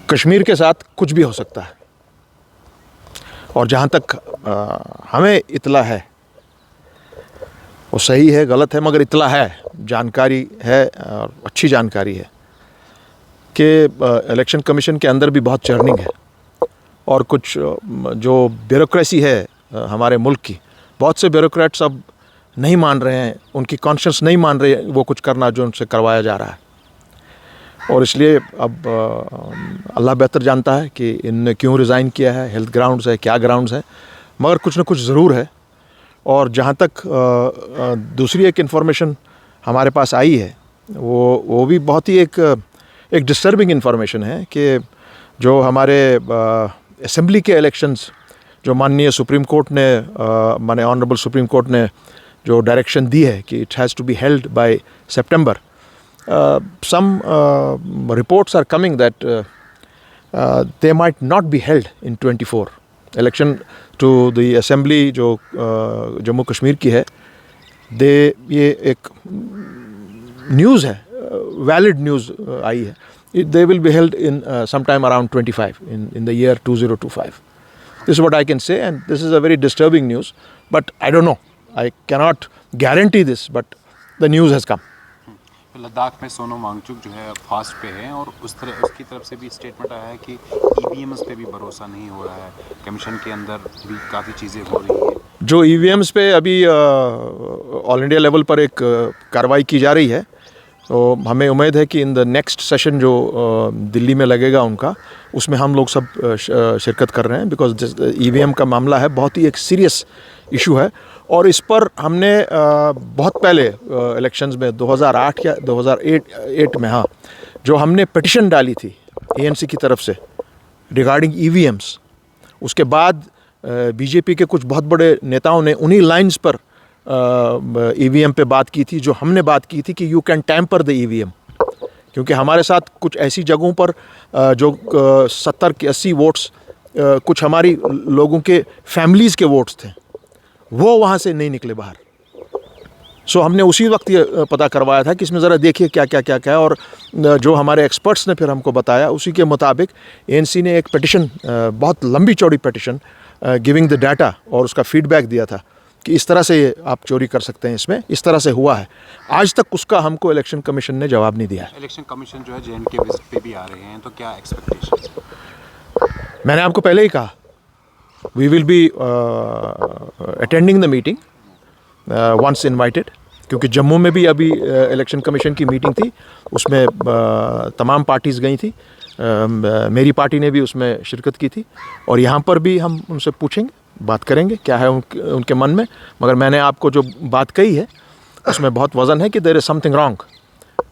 कश्मीर के साथ कुछ भी हो सकता है, और जहाँ तक हमें इत्तला है, वो सही है गलत है मगर इत्तला है, जानकारी है और अच्छी जानकारी है कि इलेक्शन कमीशन के अंदर भी बहुत चर्निंग है, और कुछ जो ब्यूरोक्रेसी है हमारे मुल्क की, बहुत से ब्यूरोक्रेट्स अब नहीं मान रहे हैं, उनकी कॉन्शियस नहीं मान रहे वो कुछ करना जो उनसे करवाया जा रहा है। और इसलिए अब अल्लाह बेहतर जानता है कि इनने क्यों रिज़ाइन किया है, हेल्थ ग्राउंड्स है, क्या ग्राउंड्स है, मगर कुछ ना कुछ ज़रूर है। और जहाँ तक दूसरी एक इन्फॉर्मेशन हमारे पास आई है, वो भी बहुत ही एक डिस्टर्बिंग इन्फॉर्मेशन है कि जो हमारे असेंबली के इलेक्शंस जो माननीय सुप्रीम कोर्ट ने माने ऑनरेबल सुप्रीम कोर्ट ने जो डायरेक्शन दी है कि it has to be held by September, some reports are coming that they might not be held in 24 election to the assembly जो जम्मू कश्मीर की है। ये एक न्यूज़ है, वैलिड न्यूज़ आई है, they will be held in sometime around 25 in the year 2025. This is what I can say, and this is a very disturbing news, but I don't know, I cannot guarantee this, but the news has come. Ladakh में सोनम वांगचुक जो है fast पे है, और उसकी तरफ से भी स्टेटमेंट आया है कि ईवीएम्स पे भी भरोसा नहीं हो रहा है, कमीशन के अंदर भी काफ़ी चीज़ें हो रही हैं। जो ईवीएम्स पे अभी ऑल इंडिया लेवल पर एक कार्रवाई की जा रही है, तो हमें उम्मीद है कि इन द नेक्स्ट सेशन जो दिल्ली में लगेगा उनका, उसमें हम लोग सब शिरकत कर रहे हैं, बिकॉज ईवीएम का मामला है, बहुत ही एक सीरियस इशू है। और इस पर हमने बहुत पहले इलेक्शंस में 2008 या 2008 में, हाँ, जो हमने पिटिशन डाली थी ANC की तरफ से रिगार्डिंग ईवीएम्स, उसके बाद बीजेपी के कुछ बहुत बड़े नेताओं ने उन्हीं लाइंस पर ईवीएम पे बात की थी, जो हमने बात की थी कि you can tamper the EVM, क्योंकि हमारे साथ कुछ ऐसी जगहों पर जो 70 के 80 वोट्स कुछ हमारी लोगों के फैमिलीज़ के वोट्स थे, वो वहाँ से नहीं निकले बाहर। सो हमने उसी वक्त ये पता करवाया था कि इसमें ज़रा देखिए क्या क्या क्या क्या है, और जो हमारे एक्सपर्ट्स ने फिर हमको बताया, उसी के मुताबिक ANC ने एक पिटिशन, बहुत लंबी चौड़ी पिटिशन गिविंग द डाटा, और उसका फीडबैक दिया था कि इस तरह से आप चोरी कर सकते हैं, इसमें इस तरह से हुआ है। आज तक उसका हमको इलेक्शन कमीशन ने जवाब नहीं दिया है। इलेक्शन कमीशन जो है JNK विजिट पे भी आ रहे हैं, तो क्या एक्सपेक्टेशंस? मैंने आपको पहले ही कहा, we will be attending the meeting once invited, क्योंकि जम्मू में भी अभी इलेक्शन कमीशन की मीटिंग थी, उसमें तमाम पार्टीज़ गई थी, मेरी पार्टी ने भी उसमें शिरकत की थी, और यहाँ पर भी हम उनसे पूछेंगे, बात करेंगे क्या है उनके मन में। मगर मैंने आपको जो बात कही है उसमें बहुत वज़न है कि देयर इज़ समथिंग रॉन्ग,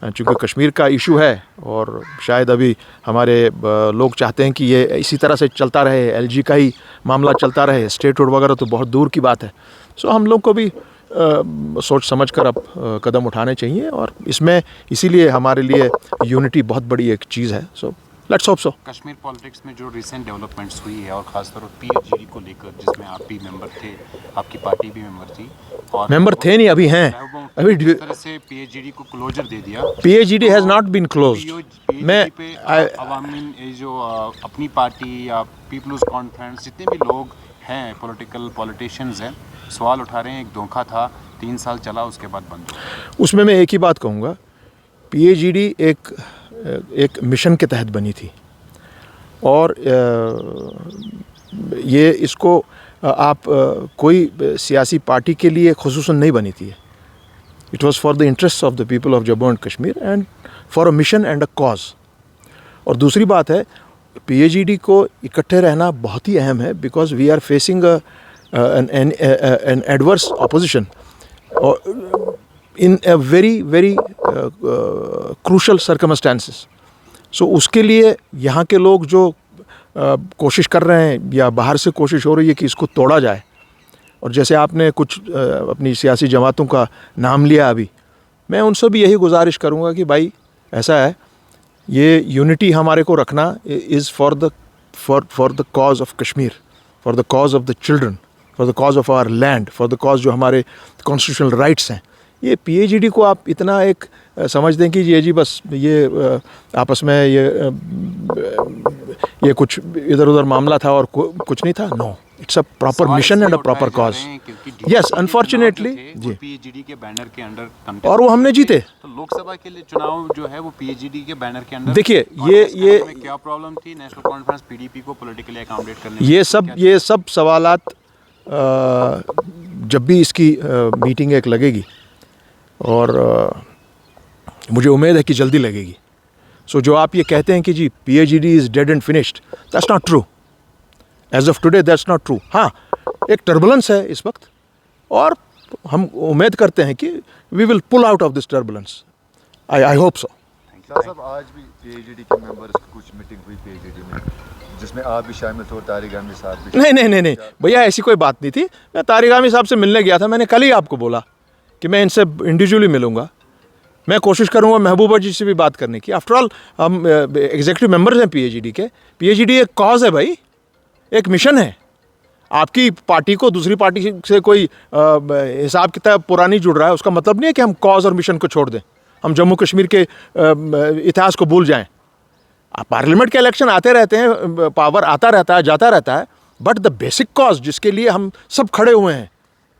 चूँकि कश्मीर का इशू है, और शायद अभी हमारे लोग चाहते हैं कि ये इसी तरह से चलता रहे, LG का ही मामला चलता रहे, स्टेटहुड वगैरह तो बहुत दूर की बात है। सो हम लोग को भी सोच समझ कर अब कदम उठाने चाहिए, और इसमें इसीलिए हमारे लिए यूनिटी बहुत बड़ी एक चीज़ है। So let's hope so. Kashmir politics में जो रिसेंट डेवलपमेंट्स हुई है, और खासतौर पर PHGD को लेकर, जिसमें आप भी मेंबर थे, आपकी पार्टी भी मेंबर थी, और मेंबर थे नहीं, अभी हैं, अभी इस तरह से PHGD को क्लोजर दे दिया। PHGD has not been closed. मैं पे अवामी जो अपनी पार्टी या पीपल्स कॉन्फ्रेंस, जितने भी लोग हैं पॉलिटिशियंस हैं, सवाल उठा रहे हैं, एक धोखा था, 3 साल चला, उसके बाद बंद हो गया। उसमें मैं एक ही बात कहूँगा, PHGD एक मिशन के तहत बनी थी, और ये इसको आप कोई सियासी पार्टी के लिए खुसूसन नहीं बनी थी। It was for the interest of the people of Jammu and Kashmir, and for a mission and a cause. और दूसरी बात है, PHGD को इकट्ठे रहना बहुत ही अहम है, because we are facing an adverse opposition in a very crucial circumstances. So उसके लिए यहाँ के लोग जो कोशिश कर रहे हैं, या बाहर से कोशिश हो रही है कि इसको तोड़ा जाए, और जैसे आपने कुछ अपनी सियासी जमातों का नाम लिया अभी, मैं उनसे भी यही गुजारिश करूँगा कि भाई ऐसा है, ये यूनिटी हमारे को रखना is for the cause of Kashmir, for the cause of the children, for the cause of our land, for the cause जो हमारे कॉन्स्टिट्यूशनल राइट्स हैं। ये PHGD को आप इतना एक समझ दें कि ये जी बस ये आपस में ये ये कुछ इधर उधर मामला था और कुछ नहीं था. No, it's a proper mission and a proper cause. Yes, unfortunately जी, पीएचडी के बैनर के अंडर और वो हमने जीते. तो लोकसभा के लिए चुनाव जो है वो पीएचडी के बैनर के अंडर. देखिए, ये क्या प्रॉब्लम थी नेशनल कॉन्फ्रेंस पीडीपी को पॉलिटिकली अकोमोडेट करने में? ये सब सवालात जब भी इसकी मीटिंग एक लगेगी और मुझे उम्मीद है कि जल्दी लगेगी. सो जो आप ये कहते हैं कि जी PhD is dead and finished, that's not true. As of today that's not true. हाँ, एक टर्बुलेंस है इस वक्त और हम उम्मीद करते हैं कि we will pull out of this turbulence. I hope so. साहब, आज भी पीएचडी के मेंबर्स की कुछ मीटिंग हुई पीएचडी में, जिसमें आप भी शामिल थे और तारिक आमिर साहब भी. नहीं भैया, ऐसी कोई बात नहीं थी. मैं तारिक आमिर साहब से मिलने गया था. मैंने कल ही आपको बोला कि मैं इनसे इंडिविजुअली मिलूंगा. मैं कोशिश करूंगा महबूबा जी से भी बात करने की. आफ्टर ऑल हम एग्जीक्यूटिव मेंबर्स हैं पीएचडी के. पीएचडी एक कॉज है भाई, एक मिशन है. आपकी पार्टी को दूसरी पार्टी से कोई हिसाब किताब पुरानी जुड़ रहा है, उसका मतलब नहीं है कि हम कॉज और मिशन को छोड़ दें, हम जम्मू कश्मीर के इतिहास को भूल जाएं. पार्लियामेंट के इलेक्शन आते रहते हैं, पावर आता रहता है, जाता रहता है, बट द बेसिक कॉज जिसके लिए हम सब खड़े हुए हैं,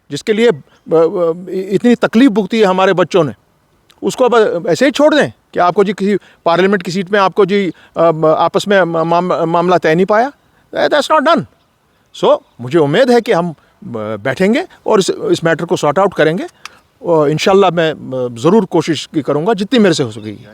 जिसके लिए इतनी तकलीफ भुगती है हमारे बच्चों ने, उसको अब ऐसे ही छोड़ दें कि आपको जी किसी पार्लियामेंट की सीट में आपको जी आपस में मामला तय नहीं पाया. That's not done. सो मुझे उम्मीद है कि हम बैठेंगे और इस मैटर को सॉर्ट आउट करेंगे और इंशाल्लाह मैं ज़रूर कोशिश करूँगा जितनी मेरे से हो सकेगी.